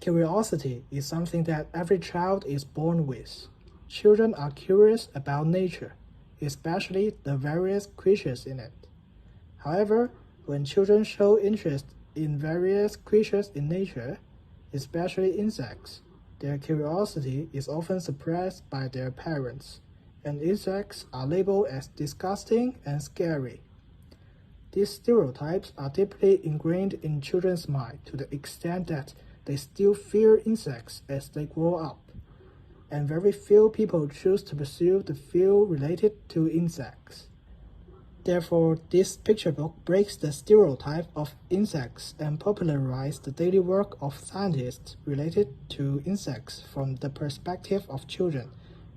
Curiosity is something that every child is born with. Children are curious about nature, especially the various creatures in it. However, when children show interest in various creatures in nature, especially insects, their curiosity is often suppressed by their parents, and insects are labeled as disgusting and scary. These stereotypes are deeply ingrained in children's mind to the extent that they still fear insects as they grow up, and very few people choose to pursue the field related to insects. Therefore, this picture book breaks the stereotype of insects and popularizes the daily work of scientists related to insects from the perspective of children,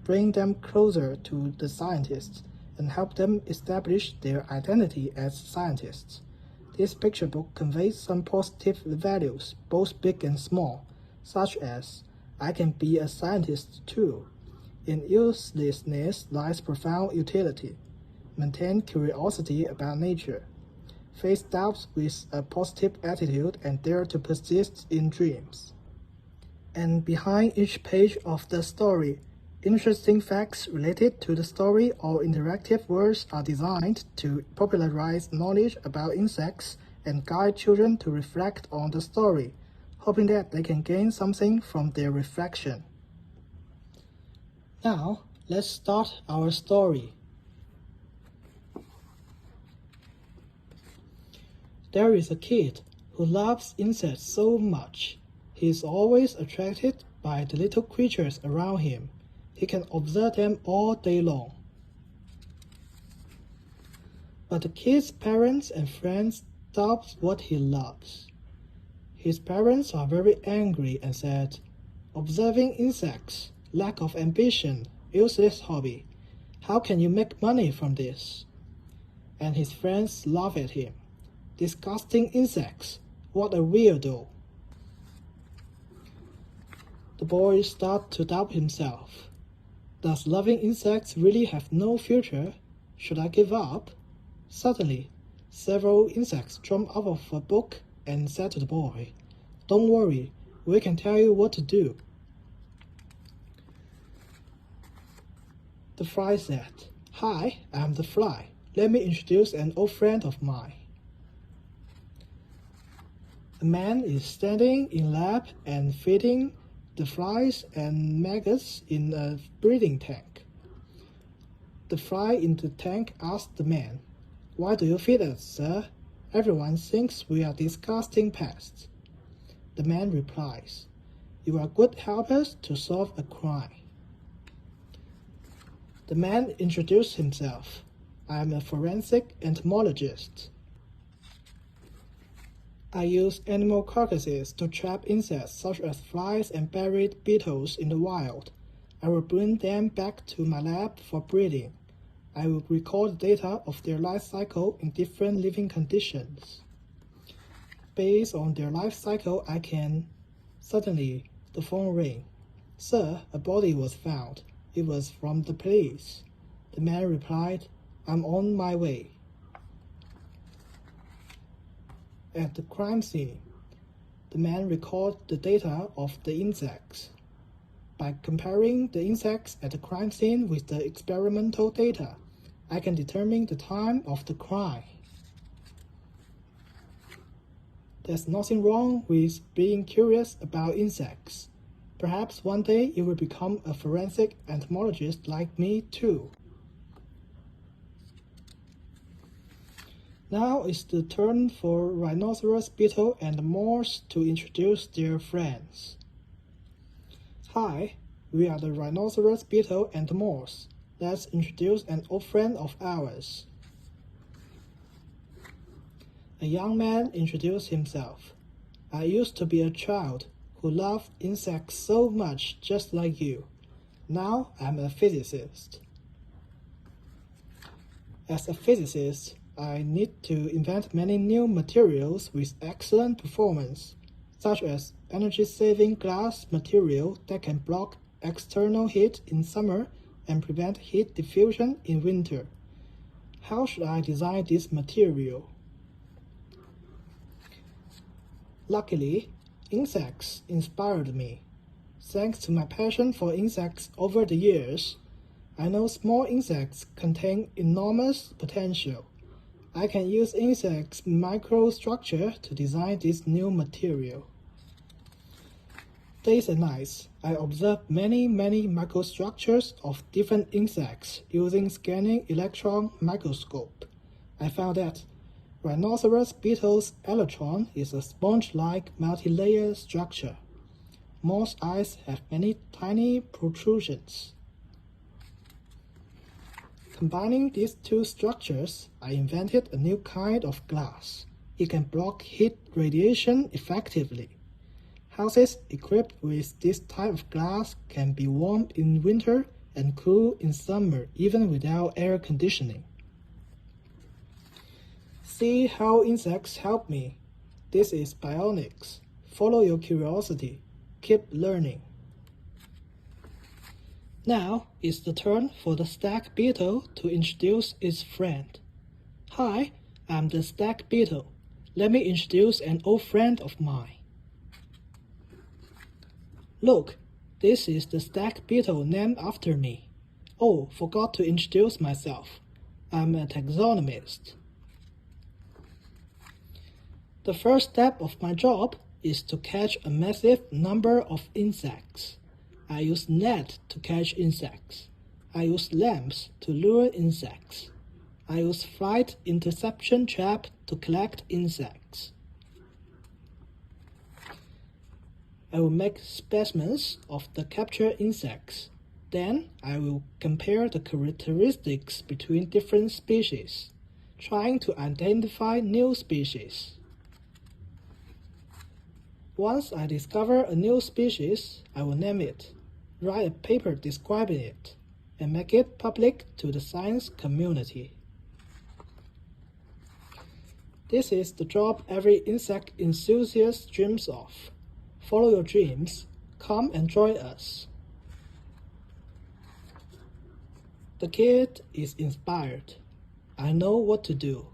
bring them closer to the scientists, and help them establish their identity as scientists. This picture book conveys some positive values, both big and small, such as, I can be a scientist too. In uselessness lies profound utility. Maintain curiosity about nature. Face doubts with a positive attitude and dare to persist in dreams. And behind each page of the story, interesting facts related to the story or interactive words are designed to popularize knowledge about insects and guide children to reflect on the story, hoping that they can gain something from their reflection. Now, let's start our story. There is a kid who loves insects so much. He is always attracted by the little creatures around him. He can observe them all day long. But the kid's parents and friends doubt what he loves. His parents are very angry and said, "Observing insects, lack of ambition, useless hobby. How can you make money from this?" And his friends laugh at him. "Disgusting insects, what a weirdo." The boy starts to doubt himself. Does loving insects really have no future? Should I give up? Suddenly, several insects jumped out of a book and said to the boy, "Don't worry, we can tell you what to do." The fly said, "Hi, I'm the fly. Let me introduce an old friend of mine." A man is standing in lab and feeding the flies and maggots in a breeding tank. The fly in the tank asked the man, "Why do you feed us, sir? Everyone thinks we are disgusting pests." The man replies, "You are good helpers to solve a crime." The man introduced himself. "I am a forensic entomologist. I use animal carcasses to trap insects such as flies and buried beetles in the wild. I will bring them back to my lab for breeding. I will record data of their life cycle in different living conditions. Based on their life cycle, I can..." Suddenly, the phone rang. "Sir, a body was found. It was from the police." The man replied, "I'm on my way." At the crime scene, the man recorded the data of the insects. By comparing the insects at the crime scene with the experimental data, I can determine the time of the crime. There's nothing wrong with being curious about insects. Perhaps one day you will become a forensic entomologist like me too. Now it's the turn for rhinoceros beetle and mouse to introduce their friends. "Hi, we are the rhinoceros beetle and mouse. Let's introduce an old friend of ours." A young man introduced himself. "I used to be a child who loved insects so much, just like you. Now I'm a physicist. As a physicist, I need to invent many new materials with excellent performance, such as energy-saving glass material that can block external heat in summer and prevent heat diffusion in winter. How should I design this material?" Luckily, Insects inspired me. Thanks to my passion for insects over the years, I know small insects contain enormous potential. I can use insects' microstructure to design this new material. Days and nights, I observed many microstructures of different insects using scanning electron microscope. I found that rhinoceros beetle's elytron is a sponge-like multi-layer structure. Moth's eyes have many tiny protrusions. Combining these two structures, I invented a new kind of glass. It can block heat radiation effectively. Houses equipped with this type of glass can be warm in winter and cool in summer even without air conditioning. See how insects help me. This is bionics. Follow your curiosity. Keep learning. Now it's the turn for the stag beetle to introduce its friend. Hi, I'm the stag beetle. Let me introduce an old friend of mine. Look, this is the stag beetle named after me. Oh, forgot to introduce myself. I'm a taxonomist. The first step of my job is to catch a massive number of insects. I use net to catch insects. I use lamps to lure insects. I use flight interception trap to collect insects. I will make specimens of the captured insects. Then I will compare the characteristics between different species, trying to identify new species. Once I discover a new species, I will name it, write a paper describing it, and make it public to the science community. This is the job every insect enthusiast dreams of. Follow your dreams. Come and join us. The kid is inspired. I know what to do.